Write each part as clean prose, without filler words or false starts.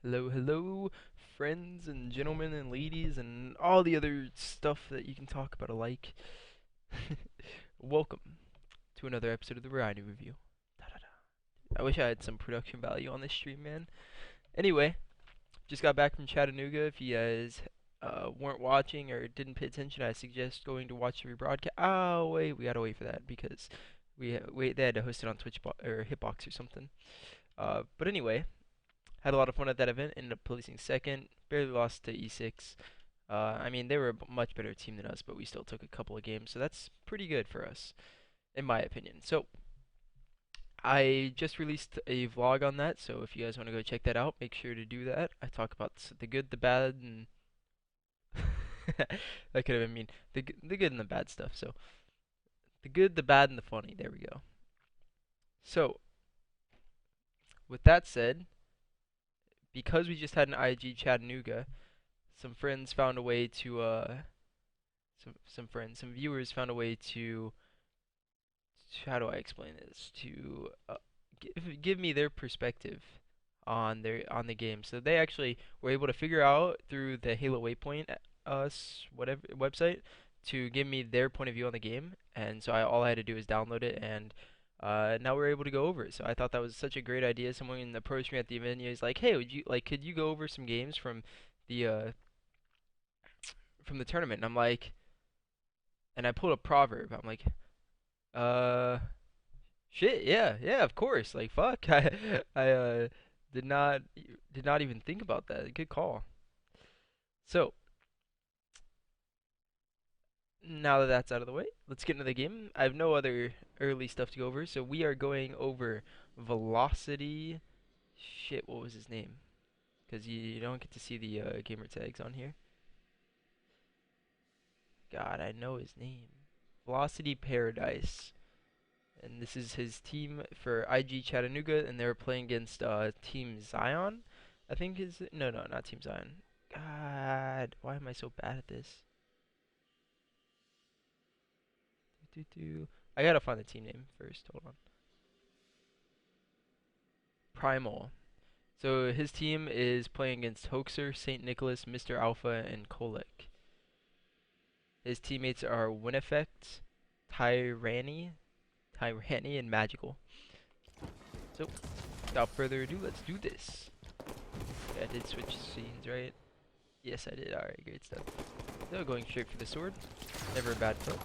Hello, hello, friends and gentlemen and ladies and all the other stuff that you can talk about alike. Welcome to another episode of the RyaNoob review. I wish I had some production value on this stream, man. Anyway, just got back from Chattanooga. If you guys weren't watching or didn't pay attention, I suggest going to watch the rebroadcast. Oh wait, we gotta wait for that because they had to host it on Twitch or Hitbox or something. But anyway, had a lot of fun at that event. Ended up placing second. Barely lost to E6. I mean, they were a much better team than us, but we still took a couple of games, so that's pretty good for us, in my opinion. So, I just released a vlog on that, so if you guys want to go check that out, make sure to do that. I talk about the good, the bad, and that could have been mean. The good and the bad stuff. So, the good, the bad, and the funny. There we go. So, with that said, because we just had an IG Chattanooga, some friends found a way to some viewers found a way to how do I explain this, to give me their perspective on the game. So they actually were able to figure out through the Halo Waypoint whatever website to give me their point of view on the game, and so all I had to do was download it, and now we're able to go over it. So I thought that was such a great idea. Someone approached me at the event. He's like, "Hey, could you go over some games the uh, from the tournament?" And I'm like, and I pulled a proverb. I'm like, uh, shit, yeah, yeah, of course. Like, fuck, I did not did not even think about that. Good call. So now that that's out of the way, let's get into the game. I have no other early stuff to go over, so we are going over Velocity. Shit, what was his name? Because you don't get to see the gamer tags on here. God, I know his name. Velocity Paradise. And this is his team for IG Chattanooga, and they're playing against Team Zion. I think is it? No, not Team Zion. God, why am I so bad at this? I gotta find the team name first. Hold on. Primal. So his team is playing against Hoaxer, St. Nicholas, Mr. Alpha, and Kolek. His teammates are Wineffect, Tyranny, and Magical. So, without further ado, let's do this. Yeah, I did switch scenes, right? Yes, I did. Alright, great stuff. So, going straight for the sword. Never a bad foot.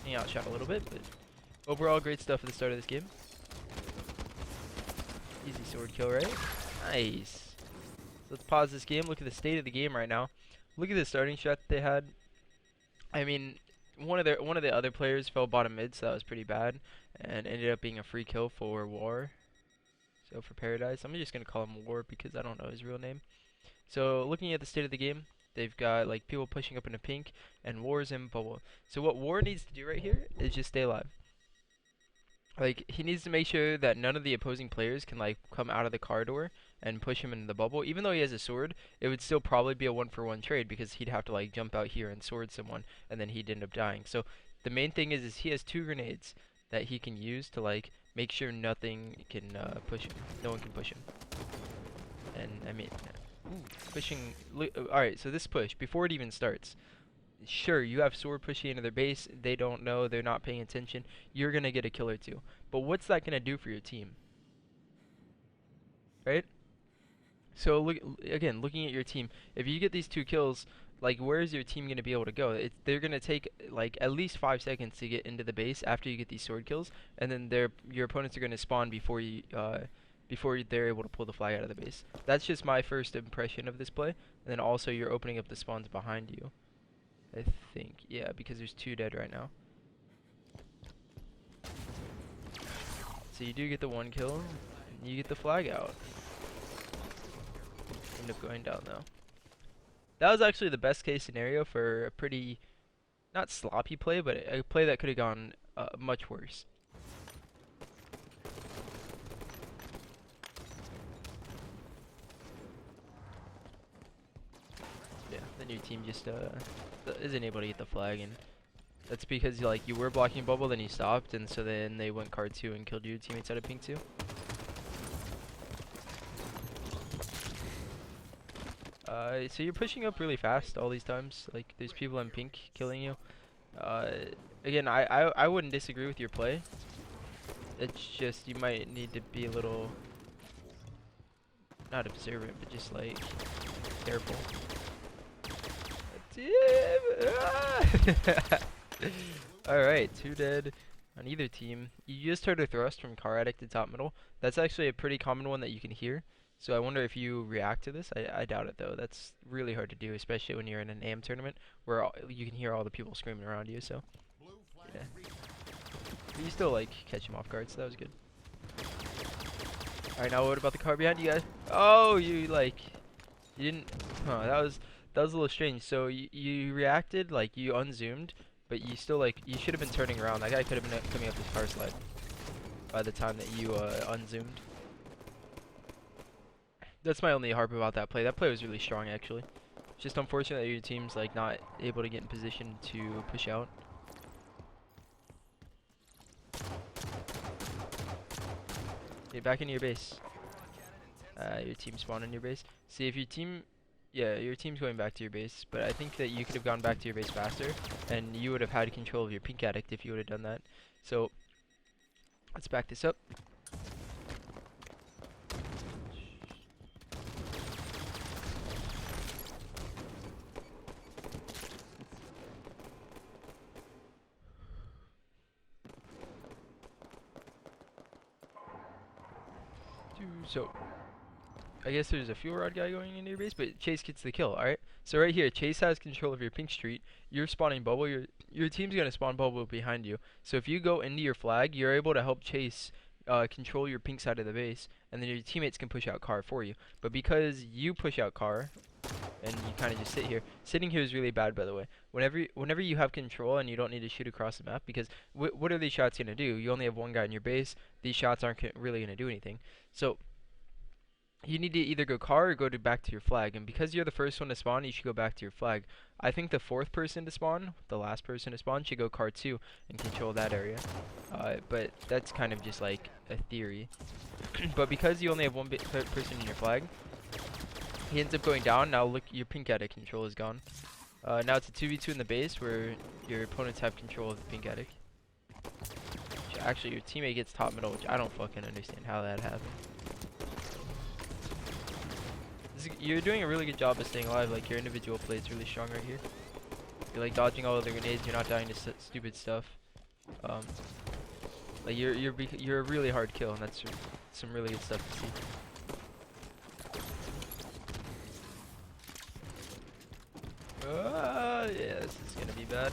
Getting outshot a little bit, but overall, great stuff at the start of this game. Easy sword kill, right? Nice. So let's pause this game. Look at the state of the game right now. Look at the starting shot they had. I mean, one of the other players fell bottom mid, so that was pretty bad, and ended up being a free kill for War. So for Paradise, I'm just gonna call him War because I don't know his real name. So looking at the state of the game, they've got like people pushing up into pink, and War's in bubble. So what War needs to do right here is just stay alive. Like, he needs to make sure that none of the opposing players can like come out of the corridor and push him into the bubble. Even though he has a sword, it would still probably be a 1-for-1 trade because he'd have to like jump out here and sword someone, and then he'd end up dying. So the main thing is he has 2 grenades that he can use to like make sure nothing can push him. No one can push him. And I mean, pushing. All right, so this push before it even starts. Sure, you have sword pushing into their base. They don't know. They're not paying attention. You're gonna get a kill or 2. But what's that gonna do for your team? Right? So look again, looking at your team. If you get these 2 kills, like where is your team gonna be able to go? They're gonna take like at least 5 seconds to get into the base after you get these sword kills, and then your opponents are gonna spawn before they're able to pull the flag out of the base. That's just my first impression of this play. And then also you're opening up the spawns behind you. I think, yeah, because there's 2 dead right now. So you do get the 1 kill, and you get the flag out. End up going down though. That was actually the best case scenario for a pretty, not sloppy play, but a play that could have gone much worse. Yeah, then your team just isn't able to get the flag, and that's because like you were blocking bubble, then you stopped, and so then they went card 2 and killed your teammates out of pink 2. So you're pushing up really fast all these times. Like there's people in pink killing you. Uh, Again, I wouldn't disagree with your play. It's just you might need to be a little not observant, but just like careful. Alright, 2 dead on either team. You just heard a thrust from car addict to top middle. That's actually a pretty common one that you can hear. So I wonder if you react to this. I doubt it though. That's really hard to do, especially when you're in an AM tournament where you can hear all the people screaming around you. So yeah, but you still like catch him off guard. So that was good. All right, now what about the car behind you guys? Oh, you didn't. Huh, that was a little strange. So you reacted like you unzoomed, but you still you should have been turning around. That guy could have been coming up this car slide by the time that you unzoomed. That's my only harp about that play. That play was really strong, actually. It's just unfortunate that your team's not able to get in position to push out. Get back into your base. Your team spawned in your base. See if your team, yeah, your team's going back to your base. But I think that you could have gone back to your base faster, and you would have had control of your pink addict if you would have done that. So let's back this up. So I guess there's a fuel rod guy going into your base, but Chase gets the kill. Alright, so right here Chase has control of your pink street. You're spawning bubble. Your team's gonna spawn bubble behind you. So if you go into your flag, you're able to help Chase control your pink side of the base, and then your teammates can push out car for you. But because you push out car and you kind of just sit here, sitting here is really bad, by the way. Whenever you have control and you don't need to shoot across the map, because what are these shots gonna do? You only have one guy in your base. These shots aren't really gonna do anything. So you need to either go car or go back to your flag, and because you're the first one to spawn, you should go back to your flag. I think the 4th person to spawn, the last person to spawn, should go car 2 and control that area. But that's kind of just like a theory. But because you only have one person in your flag, he ends up going down. Now look, your pink addict control is gone. Now it's a 2v2 in the base where your opponents have control of the pink addict. Actually, your teammate gets top middle, which I don't fucking understand how that happened. You're doing a really good job of staying alive. Like your individual play is really strong right here. You're dodging all of the grenades. You're not dying to stupid stuff. Like you're a really hard kill, and that's some really good stuff to see. Yeah, this is gonna be bad.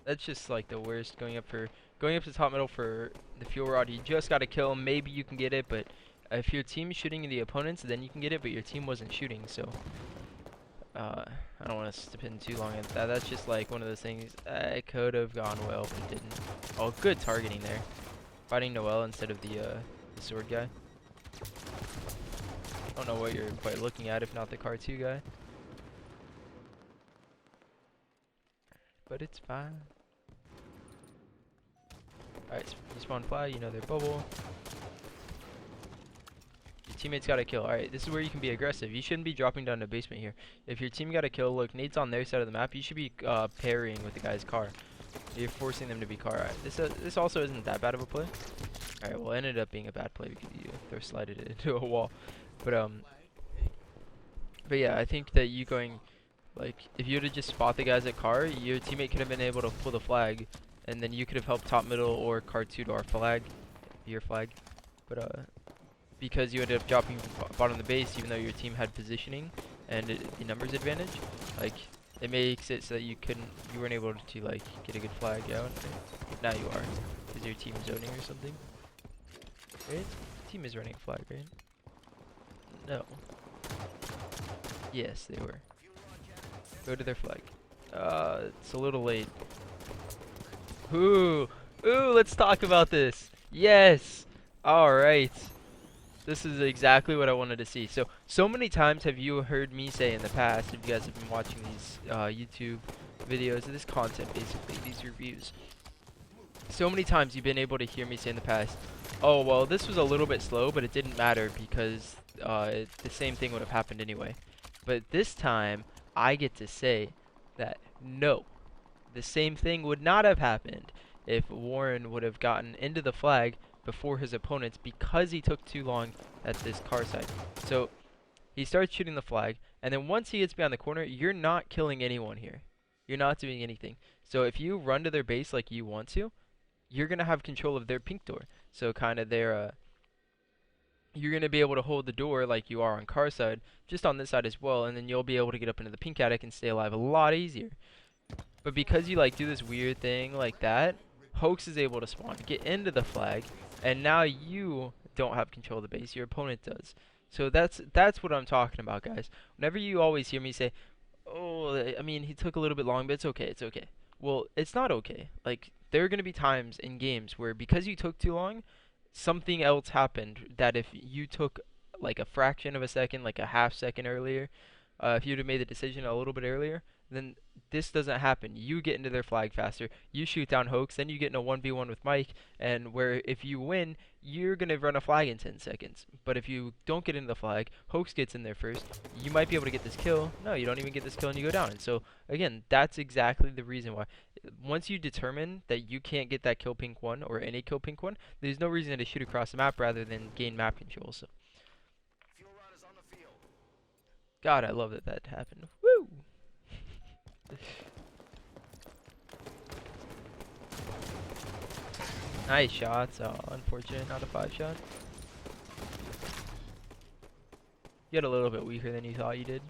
That's just like the worst. Going up to top middle for the fuel rod. You just gotta kill him. Maybe you can get it, but if your team's shooting the opponents, then you can get it, but your team wasn't shooting, so I don't want to spend too long at that. That's just like one of those things. It could have gone well, but it didn't. Oh, good targeting there. Fighting Noel instead of the sword guy. I don't know what you're quite looking at, if not the car 2 guy. But it's fine. Alright, you spawn fly, you know their bubble. Teammates got a kill. Alright, this is where you can be aggressive. You shouldn't be dropping down to basement here. If your team got a kill, look, nade's on their side of the map. You should be parrying with the guy's car. You're forcing them to be car. Alright, this also isn't that bad of a play. Alright, well, it ended up being a bad play because you throw slided it into a wall. But yeah, I think that you going, if you were to just spot the guys at car, your teammate could have been able to pull the flag, and then you could have helped top middle or car 2 to our flag, your flag. But because you ended up dropping bottom of the base, even though your team had positioning and the numbers advantage, it makes it so that you weren't able to get a good flag out. Now you are, because your team's zoning or something. Right? Team is running a flag, right? No. Yes, they were. Go to their flag. It's a little late. Ooh, let's talk about this. Yes. All right. This is exactly what I wanted to see. So many times have you heard me say in the past, if you guys have been watching these YouTube videos, this content basically, these reviews. So many times you've been able to hear me say in the past, oh, well, this was a little bit slow, but it didn't matter because the same thing would have happened anyway. But this time, I get to say that no, the same thing would not have happened if Warren would have gotten into the flag before his opponents because he took too long at this car side. So he starts shooting the flag, and then once he gets behind the corner, you're not killing anyone here. You're not doing anything. So if you run to their base like you want to, you're going to have control of their pink door. So kind of their you're going to be able to hold the door like you are on car side, just on this side as well, and then you'll be able to get up into the pink attic and stay alive a lot easier. But because you like do this weird thing like that, Hoax is able to spawn, get into the flag, and now you don't have control of the base, your opponent does. So that's what I'm talking about, guys. Whenever you always hear me say, oh, I mean, he took a little bit long, but it's okay, it's okay. Well, it's not okay. Like, there are going to be times in games where because you took too long, something else happened that if you took like a fraction of a second, like a half second earlier, if you'd have made the decision a little bit earlier, then this doesn't happen. You get into their flag faster, you shoot down Hoax, then you get in a 1v1 with Mike, and where if you win, you're going to run a flag in 10 seconds. But if you don't get into the flag, Hoax gets in there first, you might be able to get this kill. No, you don't even get this kill and you go down. And so, again, that's exactly the reason why. Once you determine that you can't get that kill pink 1 or any kill pink 1, there's no reason to shoot across the map rather than gain map control. So, God, I love that that happened. Woo! Nice shots. Oh, unfortunate, not a 5 shot. You got a little bit weaker than you thought you did.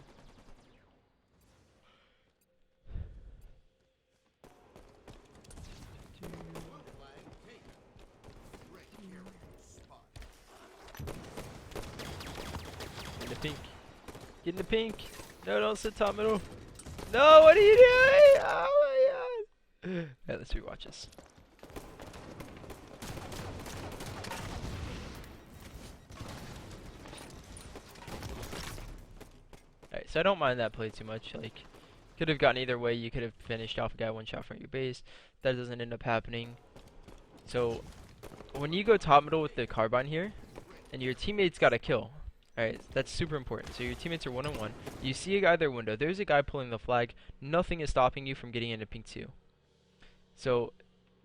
Get in the pink. Get in the pink. No, don't sit top middle. No, what are you doing? Oh my god. Yeah, let's rewatch this. Alright, so I don't mind that play too much. Like, could have gotten either way. You could have finished off a guy one shot from your base. That doesn't end up happening. So, when you go top middle with the carbine here, and your teammates got a kill, alright, that's super important. So your teammates are 1-on-1. You see a guy at their window. There's a guy pulling the flag. Nothing is stopping you from getting into pink 2. So,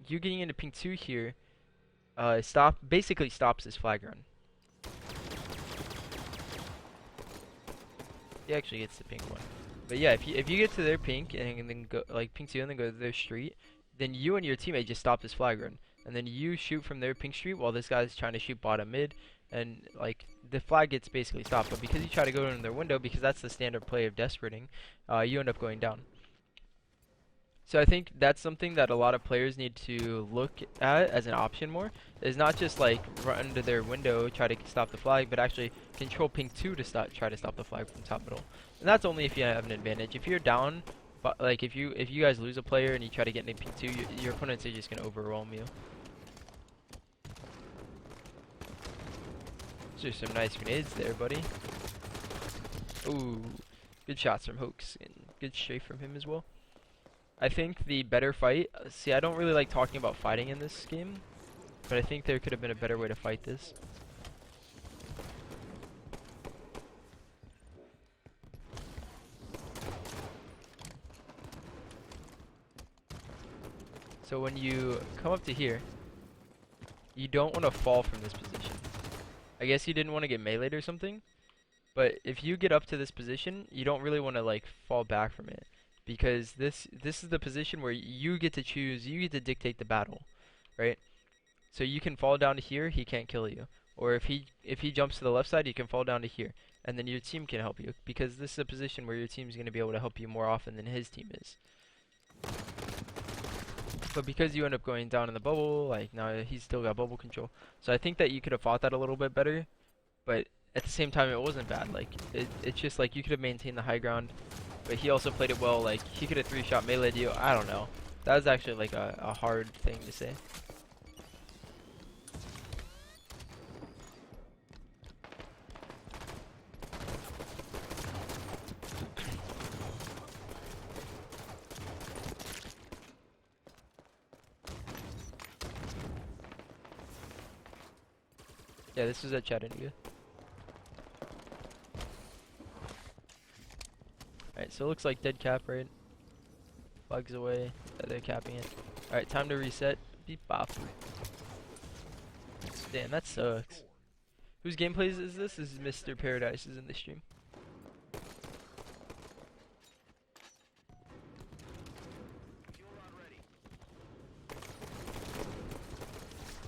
you getting into pink 2 here, basically stops this flag run. He actually gets the pink 1. But yeah, if you get to their pink and then go like pink 2 and then go to their street, then you and your teammate just stop this flag run. And then you shoot from their pink street while this guy's trying to shoot bottom mid, and like the flag gets basically stopped. But because you try to go in their window, because that's the standard play of desperating, you end up going down. So I think that's something that a lot of players need to look at as an option more, is not just like run to their window, try to stop the flag, but actually control pink 2 to try to stop the flag from top middle. And that's only if you have an advantage. If you're down, but like if you guys lose a player and you try to get into pink 2, your opponents are just gonna overwhelm you. Those are some nice grenades there, buddy. Ooh, good shots from Hoax and good strafe from him as well. I think the better fight, see, I don't really like talking about fighting in this game, but I think there could have been a better way to fight this. So when you come up to here, you don't want to fall from this position. I guess you didn't want to get meleeed or something, but if you get up to this position, you don't really want to like fall back from it. Because this is the position where you get to choose, you get to dictate the battle, right? So you can fall down to here, he can't kill you. Or if he jumps to the left side, you can fall down to here. And then your team can help you. Because this is a position where your team is going to be able to help you more often than his team is. But because you end up going down in the bubble, like now he's still got bubble control. So I think that you could have fought that a little bit better. But at the same time, it wasn't bad. Like it's just like you could have maintained the high ground. But he also played it well. Like he could have 3-shot meleeed you. I don't know. That was actually like a hard thing to say. Yeah, this was at Chattanooga. Alright, so it looks like dead cap, right? Flag's away. They're capping it. Alright, time to reset. Beep bop. Damn, that sucks. Whose gameplays is this? This is Mr. Paradise is in the stream.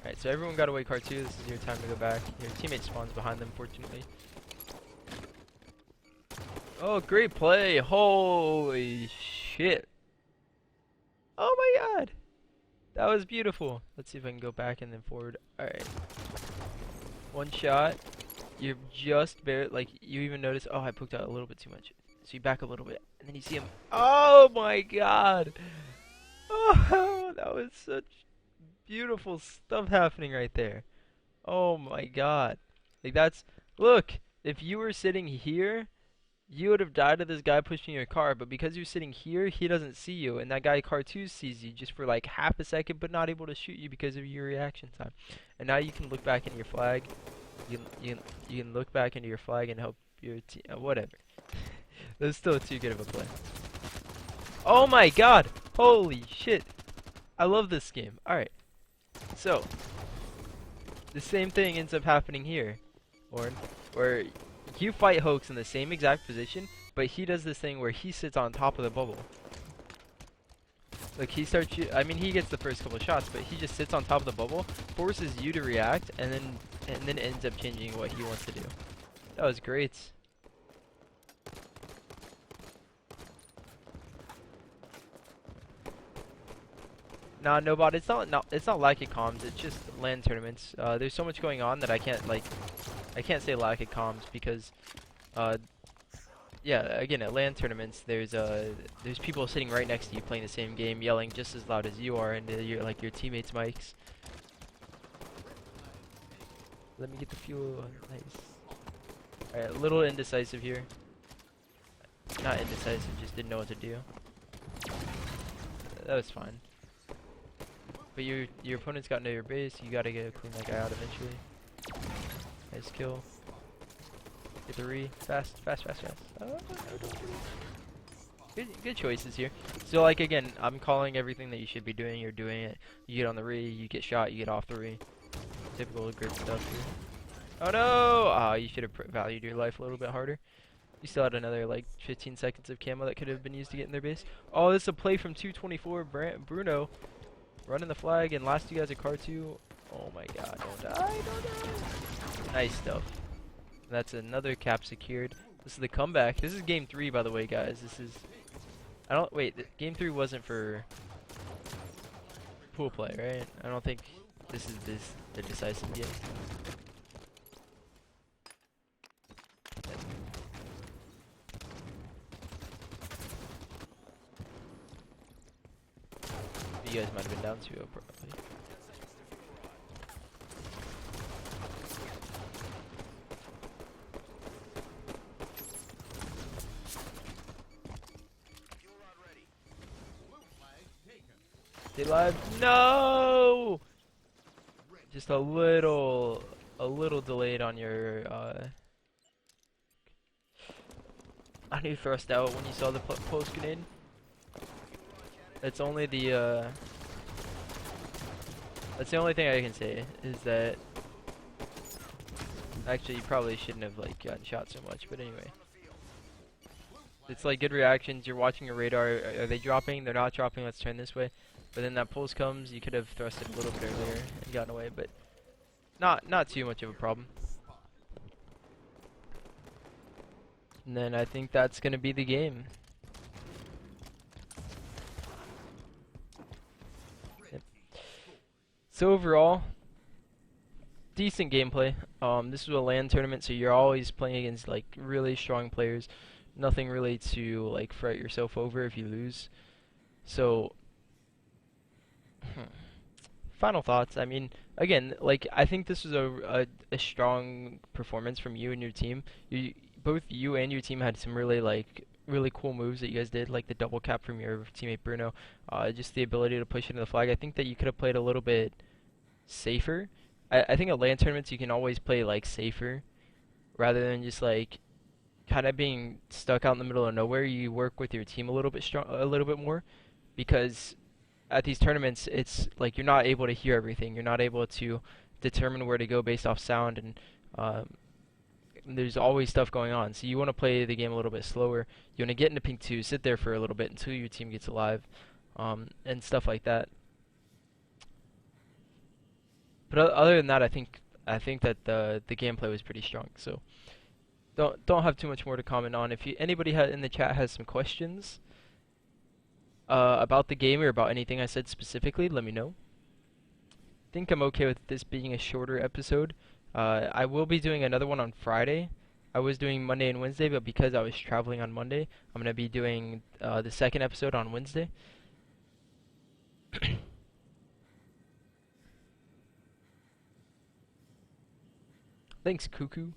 Alright, so everyone got away card 2. This is your time to go back. Your teammate spawns behind them, fortunately. Oh, great play. Holy shit. Oh my god. That was beautiful. Let's see if I can go back and then forward. Alright. One shot. You're just barely, like, you even notice, oh, I poked out a little bit too much. So you back a little bit, and then you see him. Oh my god. Oh, that was such beautiful stuff happening right there. Oh my god. Like, that's, look, if you were sitting here, you would have died to this guy pushing your car, but because you're sitting here, he doesn't see you, and that guy car 2 sees you just for like half a second, but not able to shoot you because of your reaction time. And now you can look back into your flag. You can look back into your flag and help your team. Whatever. That's still too good of a play. Oh my god! Holy shit! I love this game. Alright. So, the same thing ends up happening here, Orin, where you fight Hoax in the same exact position, but he does this thing where he sits on top of the bubble. Like, he starts, I mean, he gets the first couple shots, but he just sits on top of the bubble, forces you to react, and then ends up changing what he wants to do. That was great. Nah, no bot. It's not lack of comms. It's just LAN tournaments. There's so much going on that I can't say lack of comms because, yeah, again at LAN tournaments there's people sitting right next to you playing the same game, yelling just as loud as you are into your teammates' mics. Let me get the fuel. Nice. All right, a little indecisive here. Not indecisive, just didn't know what to do. That was fine. But your opponent's got into your base, you gotta clean that guy out eventually. Nice kill. Get the re. Fast. Oh, good choices here. So like again, I'm calling everything that you should be doing, you're doing it. You get on the re, you get shot, you get off the re. Typical grip stuff here. Oh no! Ah, you should have valued your life a little bit harder. You still had another like 15 seconds of camo that could have been used to get in their base. Oh, this is a play from 224 Bruno. Running the flag, and last two guys are car 2. Oh my god, don't die. Nice stuff. That's another cap secured. This is the comeback. This is game 3, by the way, guys. This is... wait, game 3 wasn't for pool play, right? I don't think this is the decisive game. You guys might have been down 2-0 probably. Stay live. No! Just a little delayed on your on your thrust out when you saw the post grenade. That's only the that's the only thing I can say is that actually you probably shouldn't have like gotten shot so much, but anyway. It's like good reactions, you're watching your radar, are they dropping? They're not dropping, let's turn this way. But then that pulse comes, you could have thrusted a little bit earlier and gotten away, but not too much of a problem. And then I think that's gonna be the game. So overall, decent gameplay. This was a LAN tournament, so you're always playing against like really strong players. Nothing really to like fret yourself over if you lose. So, final thoughts. I mean, again, like I think this was a strong performance from you and your team. Both you and your team had some really cool moves that you guys did, like the double cap from your teammate Bruno. Just the ability to push into the flag. I think that you could have played a little bit safer. I think at LAN tournaments you can always play like safer rather than just like kind of being stuck out in the middle of nowhere, you work with your team a little bit a little bit more, because at these tournaments, it's like you're not able to hear everything. You're not able to determine where to go based off sound, and um, there's always stuff going on. So you want to play the game a little bit slower. You want to get into pink two, sit there for a little bit until your team gets alive, and stuff like that. But other than that, I think that the gameplay was pretty strong. So don't have too much more to comment on. If anybody in the chat has some questions about the game or about anything I said specifically, let me know. Think I'm okay with this being a shorter episode. I will be doing another one on Friday. I was doing Monday and Wednesday, but because I was traveling on Monday, I'm going to be doing the second episode on Wednesday. Thanks, Cuckoo.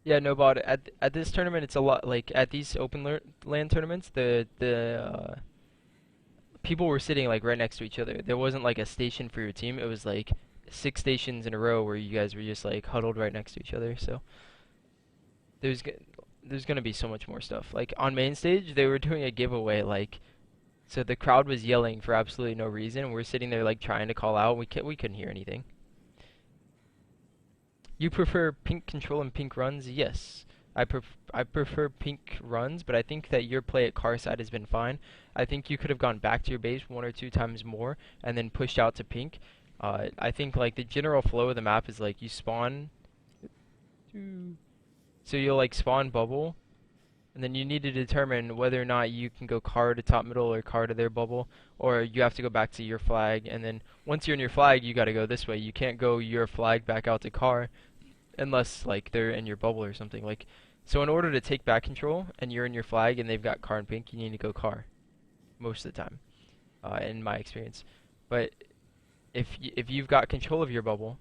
Yeah, no, but at this tournament, it's a lot like at these land tournaments, the people were sitting like right next to each other. There wasn't like a station for your team. It was like 6 stations in a row where you guys were just like huddled right next to each other. So there's g- there's gonna be so much more stuff. Like on main stage, they were doing a giveaway. Like so the crowd was yelling for absolutely no reason. And we're sitting there like trying to call out. We couldn't hear anything. You prefer pink control and pink runs? Yes. I prefer pink runs, but I think that your play at car side has been fine. I think you could have gone back to your base one or two times more and then pushed out to pink. I think like the general flow of the map is like you spawn, so you'll like spawn bubble, and then you need to determine whether or not you can go car to top middle or car to their bubble, or you have to go back to your flag, and then once you're in your flag, you gotta go this way. You can't go your flag back out to car unless like they're in your bubble or something. Like, so in order to take back control and you're in your flag and they've got car and pink, you need to go car most of the time, in my experience. But if you've got control of your bubble,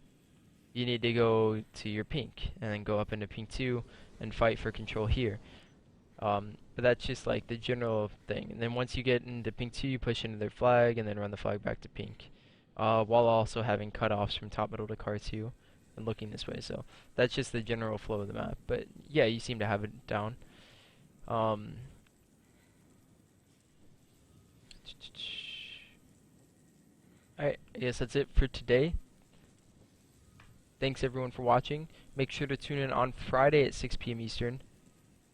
you need to go to your pink and then go up into pink two and fight for control here. But that's just like the general thing. And then once you get into pink two, you push into their flag and then run the flag back to pink, while also having cutoffs from top middle to car two and looking this way. So that's just the general flow of the map. But yeah, you seem to have it down. Um, Alright, I guess that's it for today. Thanks everyone for watching. Make sure to tune in on Friday at 6 p.m. Eastern.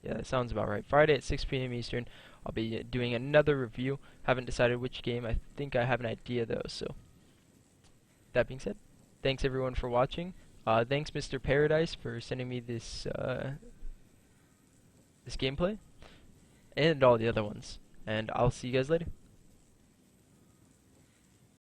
Yeah, that sounds about right. Friday at 6 p.m. Eastern, I'll be doing another review. Haven't decided which game. I think I have an idea though. So that being said, thanks everyone for watching. Thanks Mr. Paradise for sending me this gameplay and all the other ones. And I'll see you guys later.